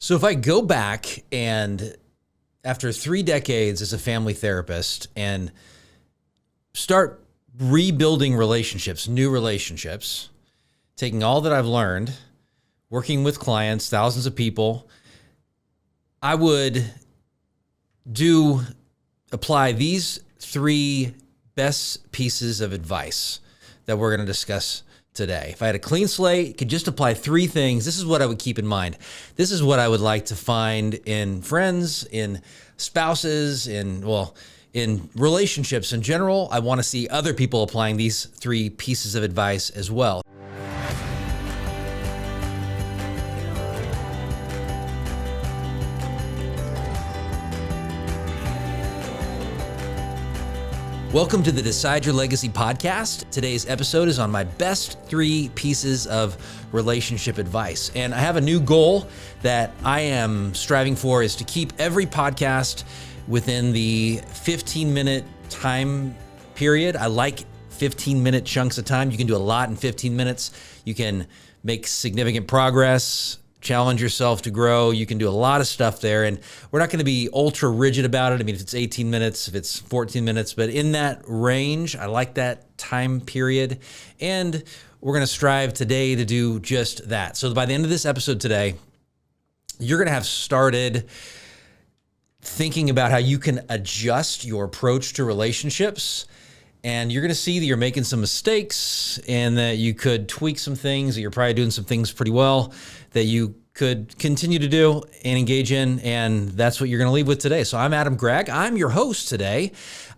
So if I go back and after 3 decades as a family therapist and start rebuilding relationships, new relationships, taking all that I've learned, working with clients, thousands of people, I would apply these 3 best pieces of advice that we're going to discuss today. If I had a clean slate, could just apply 3 things, this is what I would keep in mind. This is what I would like to find in friends, in spouses, in relationships in general. I want to see other people applying these 3 pieces of advice as well. Welcome to the Decide Your Legacy podcast. Today's episode is on my best 3 pieces of relationship advice. And I have a new goal that I am striving for is to keep every podcast within the 15-minute time period. I like 15-minute chunks of time. You can do a lot in 15 minutes. You can make significant progress, challenge yourself to grow. You can do a lot of stuff there, and we're not going to be ultra rigid about it. I mean, if it's 18 minutes, if it's 14 minutes, but in that range, I like that time period, and we're going to strive today to do just that. So by the end of this episode today, you're going to have started thinking about how you can adjust your approach to relationships, and you're going to see that you're making some mistakes and that you could tweak some things, that you're probably doing some things pretty well that you could continue to do and engage in, and that's what you're going to leave with today. So I'm Adam Gragg. I'm your host today.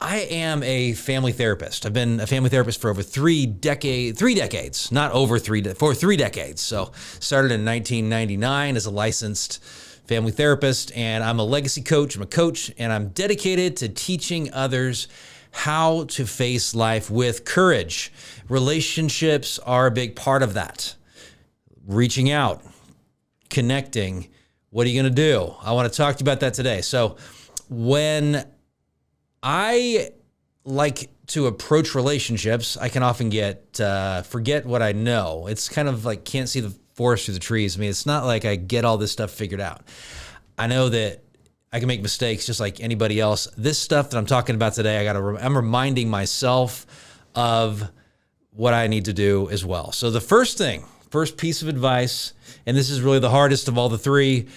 I am a family therapist. I've been a family therapist for over 3 decades, not over 3, for 3 decades. So started in 1999 as a licensed family therapist, and I'm a legacy coach. I'm a coach, and I'm dedicated to teaching others how to face life with courage. Relationships are a big part of that. Reaching out, connecting. What are you going to do? I want to talk to you about that today. So when I like to approach relationships, I can often forget what I know. It's kind of like can't see the forest through the trees. I mean, it's not like I get all this stuff figured out. I know that I can make mistakes just like anybody else. This stuff that I'm talking about today, I'm reminding myself of what I need to do as well. So the first piece of advice, and this is really the hardest of all the 3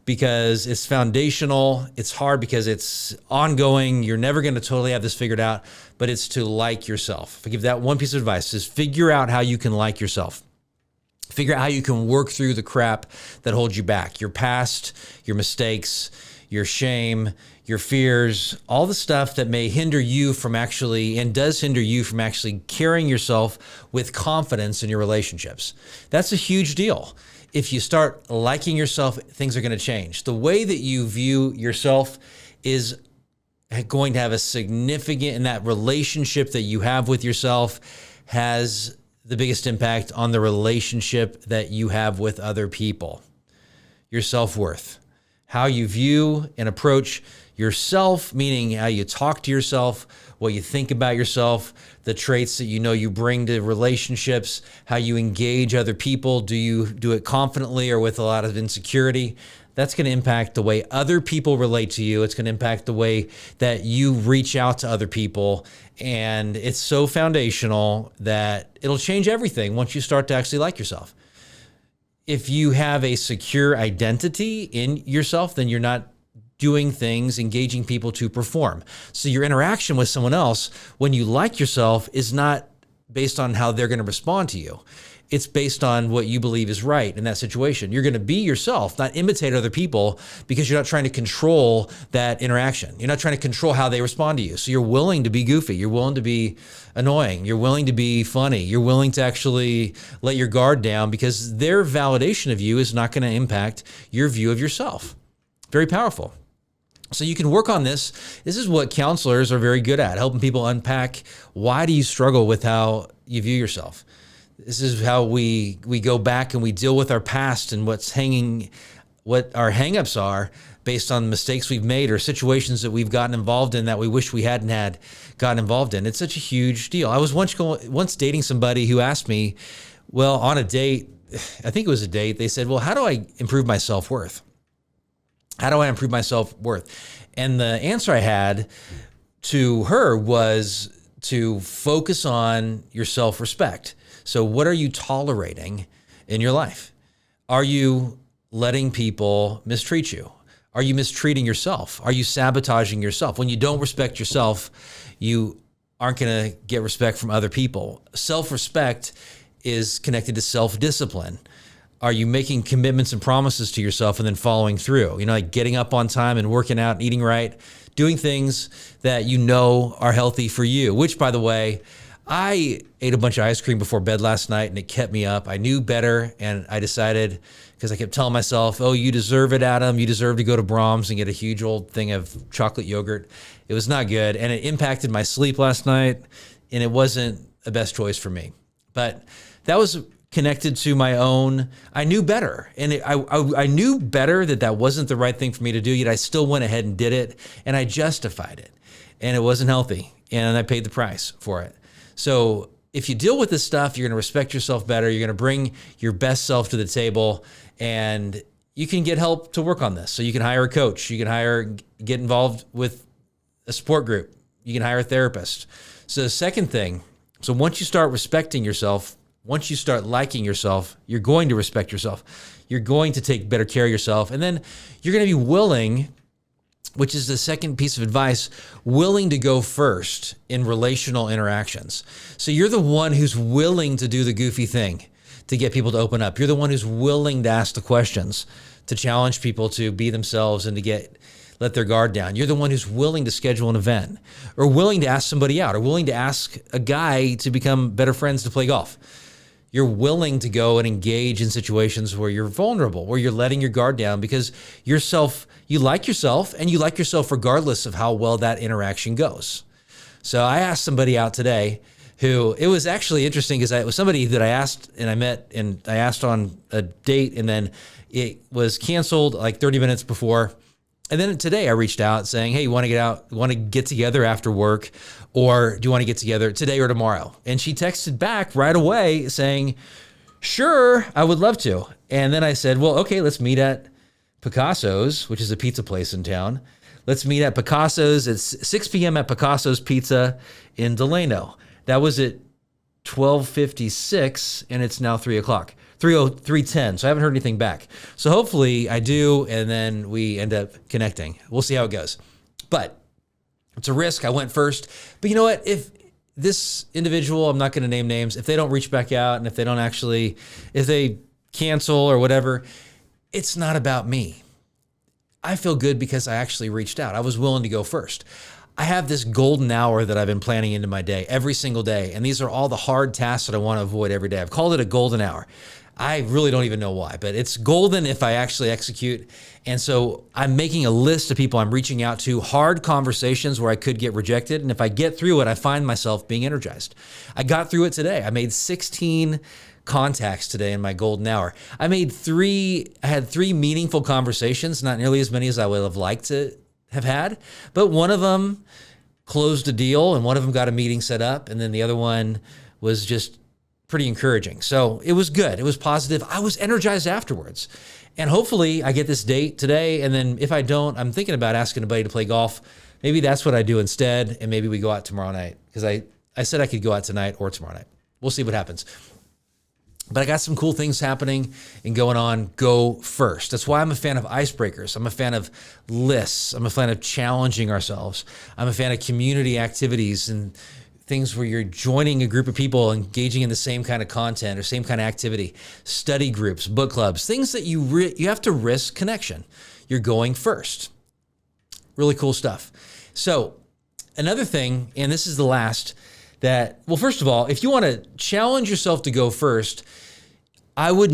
because it's foundational. It's hard because it's ongoing. You're never going to totally have this figured out, but it's to like yourself. If I give that one piece of advice, is figure out how you can like yourself. Figure out how you can work through the crap that holds you back, your past, your mistakes, your shame, your fears, all the stuff that may hinder you from actually, and does hinder you from actually carrying yourself with confidence in your relationships. That's a huge deal. If you start liking yourself, things are going to change. The way that you view yourself is going to have a significant, and that relationship that you have with yourself has the biggest impact on the relationship that you have with other people. Your self-worth. How you view and approach yourself, meaning how you talk to yourself, what you think about yourself, the traits that you know you bring to relationships, how you engage other people. Do you do it confidently or with a lot of insecurity? That's going to impact the way other people relate to you. It's going to impact the way that you reach out to other people. And it's so foundational that it'll change everything once you start to actually like yourself. If you have a secure identity in yourself, then you're not doing things, engaging people to perform. So your interaction with someone else, when you like yourself, is not based on how they're going to respond to you. It's based on what you believe is right in that situation. You're going to be yourself, not imitate other people, because you're not trying to control that interaction. You're not trying to control how they respond to you. So you're willing to be goofy. You're willing to be annoying. You're willing to be funny. You're willing to actually let your guard down because their validation of you is not going to impact your view of yourself. Very powerful. So you can work on this. This is what counselors are very good at, helping people unpack why do you struggle with how you view yourself. This is how we go back and we deal with our past and what our hangups are based on mistakes we've made or situations that we've gotten involved in that we wish we hadn't had gotten involved in. It's such a huge deal. I was once dating somebody who asked me, well, on a date, I think it was a date, they said, well, how do I improve my self-worth? How do I improve my self-worth? And the answer I had to her was to focus on your self-respect. So what are you tolerating in your life? Are you letting people mistreat you? Are you mistreating yourself? Are you sabotaging yourself? When you don't respect yourself, you aren't going to get respect from other people. Self-respect is connected to self-discipline. Are you making commitments and promises to yourself and then following through? Like getting up on time and working out and eating right, doing things that you know are healthy for you, which, by the way, I ate a bunch of ice cream before bed last night and it kept me up. I knew better, and I decided, because I kept telling myself, oh, you deserve it, Adam. You deserve to go to Brahms and get a huge old thing of chocolate yogurt. It was not good, and it impacted my sleep last night, and it wasn't the best choice for me. But that was connected to my own, I knew better. And I knew better that wasn't the right thing for me to do, yet I still went ahead and did it, and I justified it. And it wasn't healthy, and I paid the price for it. So if you deal with this stuff, you're going to respect yourself better. You're going to bring your best self to the table, and you can get help to work on this. So you can hire a coach. You can get involved with a support group. You can hire a therapist. So the second thing, so once you start respecting yourself, once you start liking yourself, you're going to respect yourself. You're going to take better care of yourself. And then you're going to be willing, which is the second piece of advice, willing to go first in relational interactions. So you're the one who's willing to do the goofy thing to get people to open up. You're the one who's willing to ask the questions, to challenge people to be themselves and to let their guard down. You're the one who's willing to schedule an event, or willing to ask somebody out, or willing to ask a guy to become better friends to play golf. You're willing to go and engage in situations where you're vulnerable, where you're letting your guard down, because you like yourself, and you like yourself regardless of how well that interaction goes. So I asked somebody out today who, it was actually interesting because it was somebody that I asked and I met, and I asked on a date, and then it was canceled like 30 minutes before. And then today I reached out saying, hey, you want to get together after work, or do you want to get together today or tomorrow? And she texted back right away saying, sure, I would love to. And then I said, well, okay, let's meet at Picasso's, which is a pizza place in town. Let's meet at Picasso's. It's 6 p.m. at Picasso's Pizza in Delano. That was at 12:56, and it's now 3 o'clock. 3:10, so I haven't heard anything back. So hopefully I do, and then we end up connecting. We'll see how it goes. But it's a risk. I went first. But you know what? If this individual, I'm not going to name names, if they don't reach back out, and if they cancel or whatever, it's not about me. I feel good because I actually reached out. I was willing to go first. I have this golden hour that I've been planning into my day every single day. And these are all the hard tasks that I want to avoid every day. I've called it a golden hour. I really don't even know why, but it's golden if I actually execute. And so I'm making a list of people I'm reaching out to, hard conversations where I could get rejected. And if I get through it, I find myself being energized. I got through it today. I made 16 contacts today in my golden hour. I had three meaningful conversations, not nearly as many as I would have liked to have had, but one of them closed a deal, and one of them got a meeting set up, and then the other one was just pretty encouraging. So it was good. It was positive. I was energized afterwards. And hopefully I get this date today, and then if I don't, I'm thinking about asking a buddy to play golf. Maybe that's what I do instead, and maybe we go out tomorrow night, because I said I could go out tonight or tomorrow night. We'll see what happens. But I got some cool things happening and going on. Go first. That's why I'm a fan of icebreakers. I'm a fan of lists. I'm a fan of challenging ourselves. I'm a fan of community activities and things where you're joining a group of people, engaging in the same kind of content or same kind of activity. Study groups, book clubs, things that you have to risk connection. You're going first. Really cool stuff. So another thing, and this is the last, first of all, if you want to challenge yourself to go first, I would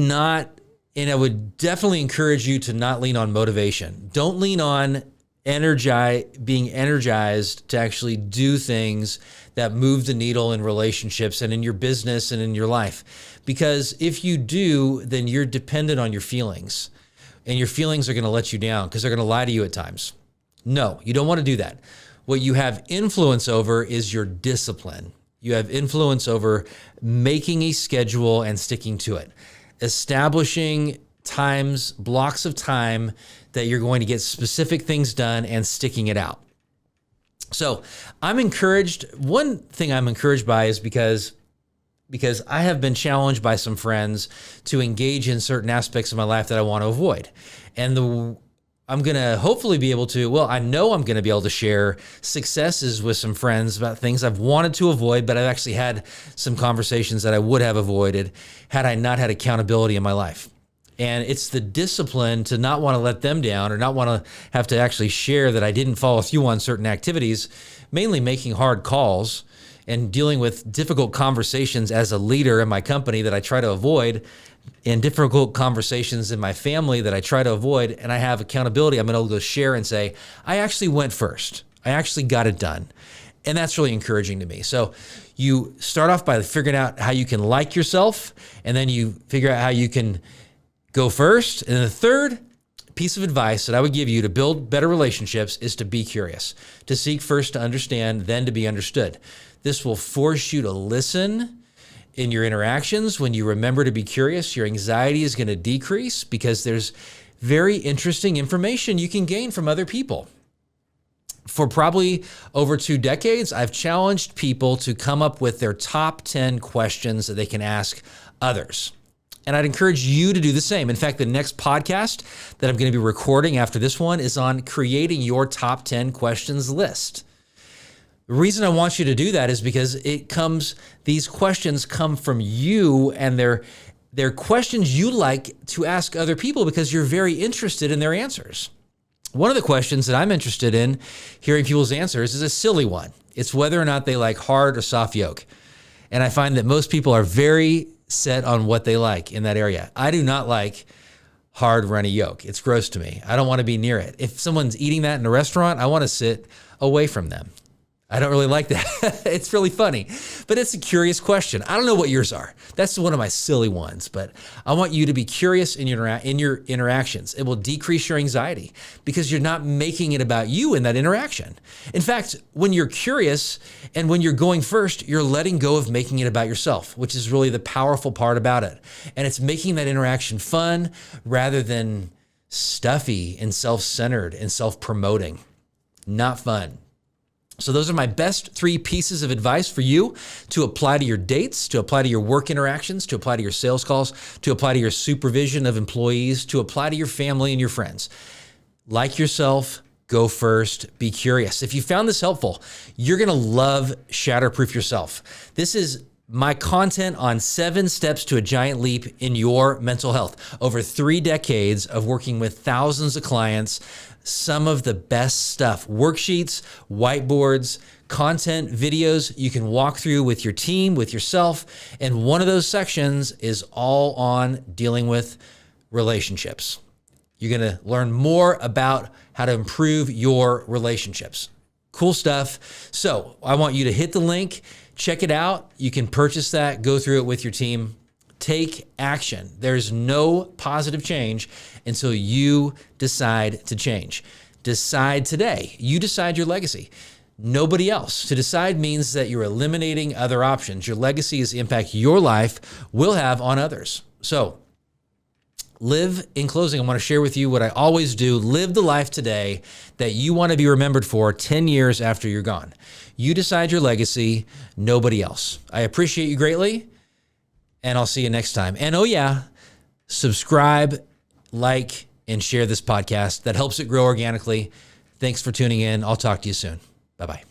definitely encourage you to not lean on motivation. Don't lean on being energized to actually do things that move the needle in relationships and in your business and in your life. Because if you do, then you're dependent on your feelings, and your feelings are going to let you down because they're going to lie to you at times. No, you don't want to do that. What you have influence over is your discipline. You have influence over making a schedule and sticking to it, establishing times, blocks of time that you're going to get specific things done and sticking it out. So I'm encouraged. One thing I'm encouraged by is because I have been challenged by some friends to engage in certain aspects of my life that I want to avoid. And I'm going to hopefully be able to, I know I'm going to be able to share successes with some friends about things I've wanted to avoid, but I've actually had some conversations that I would have avoided had I not had accountability in my life. And it's the discipline to not want to let them down or not want to have to actually share that I didn't follow through on certain activities, mainly making hard calls and dealing with difficult conversations as a leader in my company that I try to avoid, and difficult conversations in my family that I try to avoid. And I have accountability. I'm able to share and say, I actually went first. I actually got it done. And that's really encouraging to me. So you start off by figuring out how you can like yourself, and then you figure out how you can go first. And then the third piece of advice that I would give you to build better relationships is to be curious, to seek first to understand, then to be understood. This will force you to listen in your interactions. When you remember to be curious, your anxiety is going to decrease because there's very interesting information you can gain from other people. For probably over 2 decades, I've challenged people to come up with their top 10 questions that they can ask others. And I'd encourage you to do the same. In fact, the next podcast that I'm going to be recording after this one is on creating your top 10 questions list. The reason I want you to do that is because these questions come from you, and they're questions you like to ask other people because you're very interested in their answers. One of the questions that I'm interested in hearing people's answers is a silly one. It's whether or not they like hard or soft yolk. And I find that most people are very set on what they like in that area. I do not like hard runny yolk. It's gross to me. I don't want to be near it. If someone's eating that in a restaurant, I want to sit away from them. I don't really like that. It's really funny, but it's a curious question. I don't know what yours are. That's one of my silly ones, but I want you to be curious in your interactions. It will decrease your anxiety because you're not making it about you in that interaction. In fact, when you're curious and when you're going first, you're letting go of making it about yourself, which is really the powerful part about it. And it's making that interaction fun rather than stuffy and self-centered and self-promoting. Not fun. So those are my best 3 pieces of advice for you to apply to your dates, to apply to your work interactions, to apply to your sales calls, to apply to your supervision of employees, to apply to your family and your friends. Like yourself, go first, be curious. If you found this helpful, you're going to love Shatterproof yourself. This is my content on 7 steps to a giant leap in your mental health. Over 3 decades of working with thousands of clients, some of the best stuff, worksheets, whiteboards, content, videos you can walk through with your team, with yourself. And one of those sections is all on dealing with relationships. You're going to learn more about how to improve your relationships. Cool stuff. So I want you to hit the link, check it out. You can purchase that, go through it with your team. Take action. There's no positive change until you decide to change. Decide today. You decide your legacy. Nobody else. To decide means that you're eliminating other options. Your legacy is the impact your life will have on others. So in closing, I want to share with you what I always do. Live the life today that you want to be remembered for 10 years after you're gone. You decide your legacy, nobody else. I appreciate you greatly. And I'll see you next time. And subscribe, like, and share this podcast. That helps it grow organically. Thanks for tuning in. I'll talk to you soon. Bye-bye.